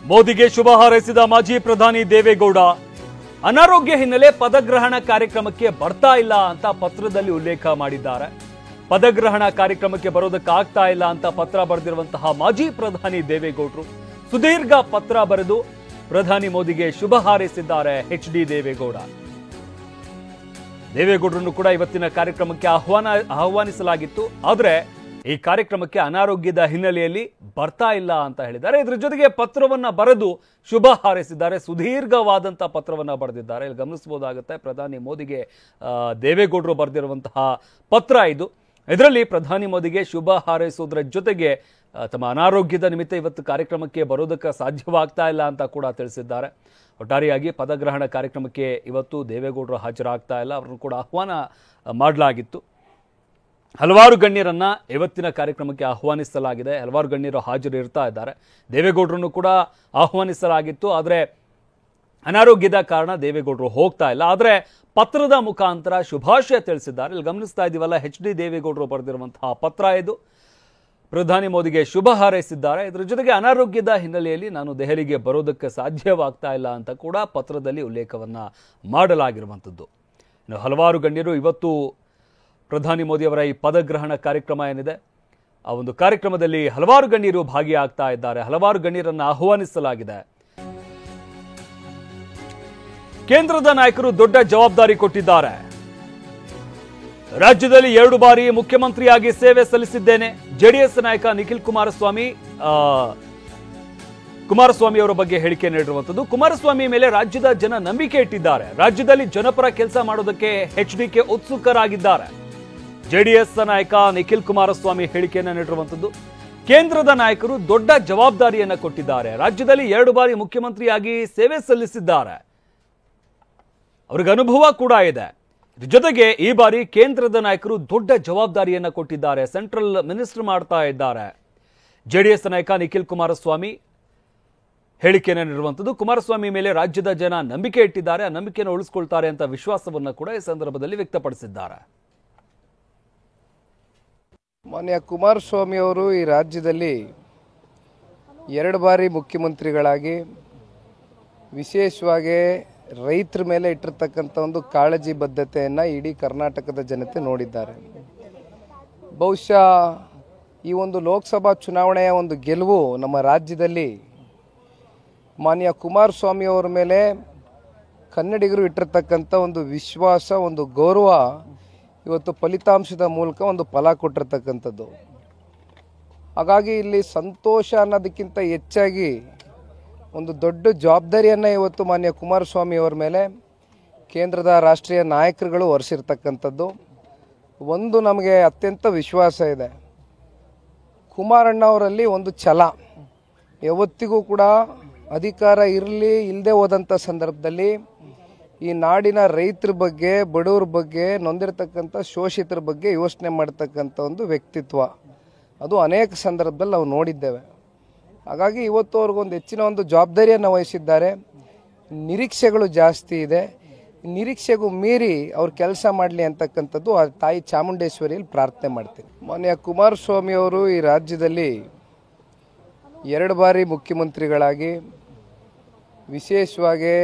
ಮೋದಿಗೆ ಶುಭ ಹಾರೈಸಿದ ಮಾಜಿ ಪ್ರಧಾನಿ ದೇವೇಗೌಡ ಅನಾರೋಗ್ಯ ಹಿನ್ನೆಲೆ ಪದಗ್ರಹಣ ಕಾರ್ಯಕ್ರಮಕ್ಕೆ ಬರ್ತಾ ಇಲ್ಲ ಅಂತ ಪತ್ರದಲ್ಲಿ ಉಲ್ಲೇಖ ಮಾಡಿದ್ದಾರೆ. ಪದಗ್ರಹಣ ಕಾರ್ಯಕ್ರಮಕ್ಕೆ ಬರೋದಕ್ಕಾಗ್ತಾ ಇಲ್ಲ ಅಂತ ಪತ್ರ ಬರೆದಿರುವಂತಹ ಮಾಜಿ ಪ್ರಧಾನಿ ದೇವೇಗೌಡರು ಸುದೀರ್ಘ ಪತ್ರ ಬರೆದು ಪ್ರಧಾನಿ ಮೋದಿಗೆ ಶುಭ ಹಾರೈಸಿದ್ದಾರೆ. ಎಚ್.ಡಿ. ದೇವೇಗೌಡರನ್ನು ಕೂಡ ಇವತ್ತಿನ ಕಾರ್ಯಕ್ರಮಕ್ಕೆ ಆಹ್ವಾನಿಸಲಾಗಿತ್ತು. ಆದರೆ ಈ ಕಾರ್ಯಕ್ರಮಕ್ಕೆ ಅನಾರೋಗ್ಯದ ಹಿನ್ನೆಲೆಯಲ್ಲಿ ಬರ್ತಾ ಇಲ್ಲ ಅಂತ ಹೇಳಿದ್ದಾರೆ. ಇದರ ಜೊತೆಗೆ ಪತ್ರವನ್ನ ಬರೆದು ಶುಭ ಹಾರೈಸಿದ್ದಾರೆ. ಸುದೀರ್ಘವಾದಂತಹ ಪತ್ರವನ್ನ ಬರೆದಿದ್ದಾರೆ. ಇಲ್ಲಿ ಗಮನಿಸಬಹುದಾಗುತ್ತೆ ಪ್ರಧಾನಿ ಮೋದಿಗೆ ದೇವೇಗೌಡರು ಬರೆದಿರುವಂತಹ ಪತ್ರ ಇದು. ಇದರಲ್ಲಿ ಪ್ರಧಾನಿ ಮೋದಿಗೆ ಶುಭ ಹಾರೈಸುವುದರ ಜೊತೆಗೆ ತಮ್ಮ ಅನಾರೋಗ್ಯದ ನಿಮಿತ್ತ ಇವತ್ತು ಕಾರ್ಯಕ್ರಮಕ್ಕೆ ಬರೋದಕ್ಕೆ ಸಾಧ್ಯವಾಗ್ತಾ ಇಲ್ಲ ಅಂತ ಕೂಡ ತಿಳಿಸಿದ್ದಾರೆ. ಒಟ್ಟಾರೆಯಾಗಿ ಪದಗ್ರಹಣ ಕಾರ್ಯಕ್ರಮಕ್ಕೆ ಇವತ್ತು ದೇವೇಗೌಡರು ಹಾಜರಾಗ್ತಾ ಇಲ್ಲ. ಅವರನ್ನು ಕೂಡ ಆಹ್ವಾನ ಮಾಡಲಾಗಿತ್ತು. ಹಲವಾರು ಗಣ್ಯರನ್ನ ಇವತ್ತಿನ ಕಾರ್ಯಕ್ರಮಕ್ಕೆ ಆಹ್ವಾನಿಸಲಾಗಿದೆ. ಹಲವಾರು ಗಣ್ಯರು ಹಾಜರಿರ್ತಾ ಇದ್ದಾರೆ. ದೇವೇಗೌಡರನ್ನು ಕೂಡ ಆಹ್ವಾನಿಸಲಾಗಿತ್ತು. ಆದರೆ ಅನಾರೋಗ್ಯದ ಕಾರಣ ದೇವೇಗೌಡರು ಹೋಗ್ತಾ ಇಲ್ಲ. ಆದರೆ ಪತ್ರದ ಮುಖಾಂತರ ಶುಭಾಶಯ ತಿಳಿಸಿದ್ದಾರೆ. ಇಲ್ಲಿ ಗಮನಿಸ್ತಾ ಇದ್ದೀವಲ್ಲ, ಎಚ್.ಡಿ. ದೇವೇಗೌಡರು ಬರೆದಿರುವಂತಹ ಪತ್ರ ಇದು. ಪ್ರಧಾನಿ ಮೋದಿಗೆ ಶುಭ ಹಾರೈಸಿದ್ದಾರೆ. ಇದರ ಜೊತೆಗೆ ಅನಾರೋಗ್ಯದ ಹಿನ್ನೆಲೆಯಲ್ಲಿ ನಾನು ದೆಹಲಿಗೆ ಬರೋದಕ್ಕೆ ಸಾಧ್ಯವಾಗ್ತಾ ಇಲ್ಲ ಅಂತ ಕೂಡ ಪತ್ರದಲ್ಲಿ ಉಲ್ಲೇಖವನ್ನ ಮಾಡಲಾಗಿರುವಂಥದ್ದು. ಇನ್ನು ಹಲವಾರು ಗಣ್ಯರು ಇವತ್ತು ಪ್ರಧಾನಿ ಮೋದಿಯವರ ಈ ಪದಗ್ರಹಣ ಕಾರ್ಯಕ್ರಮ ಏನಿದೆ ಆ ಒಂದು ಕಾರ್ಯಕ್ರಮದಲ್ಲಿ ಹಲವಾರು ಗಣ್ಯರು ಭಾಗಿಯಾಗ್ತಾ ಇದ್ದಾರೆ. ಹಲವಾರು ಗಣ್ಯರನ್ನು ಆಹ್ವಾನಿಸಲಾಗಿದೆ. ಕೇಂದ್ರದ ನಾಯಕರು ದೊಡ್ಡ ಜವಾಬ್ದಾರಿ ಕೊಟ್ಟಿದ್ದಾರೆ. ರಾಜ್ಯದಲ್ಲಿ 2 ಬಾರಿ ಮುಖ್ಯಮಂತ್ರಿಯಾಗಿ ಸೇವೆ ಸಲ್ಲಿಸಿದ್ದೇನೆ. ಜೆಡಿಎಸ್ ನಾಯಕ ನಿಖಿಲ್ ಕುಮಾರಸ್ವಾಮಿ ಅವರ ಬಗ್ಗೆ ಹೇಳಿಕೆ ನೀಡಿರುವಂಥದ್ದು. ಕುಮಾರಸ್ವಾಮಿ ಮೇಲೆ ರಾಜ್ಯದ ಜನ ನಂಬಿಕೆ ಇಟ್ಟಿದ್ದಾರೆ. ರಾಜ್ಯದಲ್ಲಿ ಜನಪರ ಕೆಲಸ ಮಾಡೋದಕ್ಕೆ ಎಚ್.ಡಿ.ಕೆ ಉತ್ಸುಕರಾಗಿದ್ದಾರೆ. ಜೆಡಿಎಸ್ ನಾಯಕ ನಿಖಿಲ್ ಕುಮಾರಸ್ವಾಮಿ ಹೇಳಿಕೆಯನ್ನು ನೀಡಿರುವಂಥದ್ದು. ಕೇಂದ್ರದ ನಾಯಕರು ದೊಡ್ಡ ಜವಾಬ್ದಾರಿಯನ್ನ ಕೊಟ್ಟಿದ್ದಾರೆ. ರಾಜ್ಯದಲ್ಲಿ 2 ಬಾರಿ ಮುಖ್ಯಮಂತ್ರಿಯಾಗಿ ಸೇವೆ ಸಲ್ಲಿಸಿದ್ದಾರೆ. ಅವ್ರಿಗೆ ಅನುಭವ ಕೂಡ ಇದೆ. ಜೊತೆಗೆ ಈ ಬಾರಿ ಕೇಂದ್ರದ ನಾಯಕರು ದೊಡ್ಡ ಜವಾಬ್ದಾರಿಯನ್ನ ಕೊಟ್ಟಿದ್ದಾರೆ. ಸೆಂಟ್ರಲ್ ಮಿನಿಸ್ಟರ್ ಮಾಡ್ತಾ ಇದ್ದಾರೆ. ಜೆಡಿಎಸ್ ನಾಯಕ ನಿಖಿಲ್ ಕುಮಾರಸ್ವಾಮಿ ಹೇಳಿಕೆಯನ್ನು ನೀಡಿರುವಂಥದ್ದು. ಕುಮಾರಸ್ವಾಮಿ ಮೇಲೆ ರಾಜ್ಯದ ಜನ ನಂಬಿಕೆ ಇಟ್ಟಿದ್ದಾರೆ. ಆ ನಂಬಿಕೆಯನ್ನು ಉಳಿಸಿಕೊಳ್ತಾರೆ ಅಂತ ವಿಶ್ವಾಸವನ್ನ ಕೂಡ ಈ ಸಂದರ್ಭದಲ್ಲಿ ವ್ಯಕ್ತಪಡಿಸಿದ್ದಾರೆ. ಮಾನ್ಯ ಕುಮಾರಸ್ವಾಮಿ ಅವರು ಈ ರಾಜ್ಯದಲ್ಲಿ 2 ಬಾರಿ ಮುಖ್ಯಮಂತ್ರಿಗಳಾಗಿ ವಿಶೇಷವಾಗಿ ರೈತರ ಮೇಲೆ ಇಟ್ಟಿರ್ತಕ್ಕಂಥ ಒಂದು ಕಾಳಜಿ ಬದ್ಧತೆಯನ್ನು ಇಡೀ ಕರ್ನಾಟಕದ ಜನತೆ ನೋಡಿದ್ದಾರೆ. ಬಹುಶಃ ಈ ಒಂದು ಲೋಕಸಭಾ ಚುನಾವಣೆಯ ಒಂದು ಗೆಲುವು ನಮ್ಮ ರಾಜ್ಯದಲ್ಲಿ ಮಾನ್ಯ ಕುಮಾರಸ್ವಾಮಿ ಅವರ ಮೇಲೆ ಕನ್ನಡಿಗರು ಇಟ್ಟಿರ್ತಕ್ಕಂಥ ಒಂದು ವಿಶ್ವಾಸ, ಒಂದು ಗೌರವ ಇವತ್ತು ಫಲಿತಾಂಶದ ಮೂಲಕ ಒಂದು ಫಲ ಕೊಟ್ಟಿರ್ತಕ್ಕಂಥದ್ದು. ಹಾಗಾಗಿ ಇಲ್ಲಿ ಸಂತೋಷ ಅನ್ನೋದಕ್ಕಿಂತ ಹೆಚ್ಚಾಗಿ ಒಂದು ದೊಡ್ಡ ಜವಾಬ್ದಾರಿಯನ್ನು ಇವತ್ತು ಮಾನ್ಯ ಕುಮಾರಸ್ವಾಮಿ ಅವರ ಮೇಲೆ ಕೇಂದ್ರದ ರಾಷ್ಟ್ರೀಯ ನಾಯಕರುಗಳು ಹೊರಿಸಿರ್ತಕ್ಕಂಥದ್ದು. ಒಂದು ನಮಗೆ ಅತ್ಯಂತ ವಿಶ್ವಾಸ ಇದೆ, ಕುಮಾರಣ್ಣ ಅವರಲ್ಲಿ ಒಂದು ಛಲ. ಯಾವತ್ತಿಗೂ ಕೂಡ ಅಧಿಕಾರ ಇರಲಿ ಇಲ್ಲದೆ ಹೋದಂಥ ಸಂದರ್ಭದಲ್ಲಿ ಈ ನಾಡಿನ ರೈತರ ಬಗ್ಗೆ, ಬಡವರ ಬಗ್ಗೆ, ನೊಂದಿರ್ತಕ್ಕಂಥ ಶೋಷಿತರ ಬಗ್ಗೆ ಯೋಚನೆ ಮಾಡ್ತಕ್ಕಂಥ ಒಂದು ವ್ಯಕ್ತಿತ್ವ, ಅದು ಅನೇಕ ಸಂದರ್ಭದಲ್ಲಿ ನಾವು ನೋಡಿದ್ದೇವೆ. ಹಾಗಾಗಿ ಇವತ್ತು ಅವ್ರಿಗೊಂದು ಹೆಚ್ಚಿನ ಒಂದು ಜವಾಬ್ದಾರಿಯನ್ನು ವಹಿಸಿದ್ದಾರೆ. ನಿರೀಕ್ಷೆಗಳು ಜಾಸ್ತಿ ಇದೆ. ನಿರೀಕ್ಷೆಗೂ ಮೀರಿ ಅವ್ರು ಕೆಲಸ ಮಾಡಲಿ ಅಂತಕ್ಕಂಥದ್ದು ಆ ತಾಯಿ ಚಾಮುಂಡೇಶ್ವರಿಯಲ್ಲಿ ಪ್ರಾರ್ಥನೆ ಮಾಡ್ತೀನಿ. ಮಾನ್ಯ ಕುಮಾರಸ್ವಾಮಿ ಅವರು ಈ ರಾಜ್ಯದಲ್ಲಿ 2 ಬಾರಿ ಮುಖ್ಯಮಂತ್ರಿಗಳಾಗಿ ವಿಶೇಷವಾಗಿ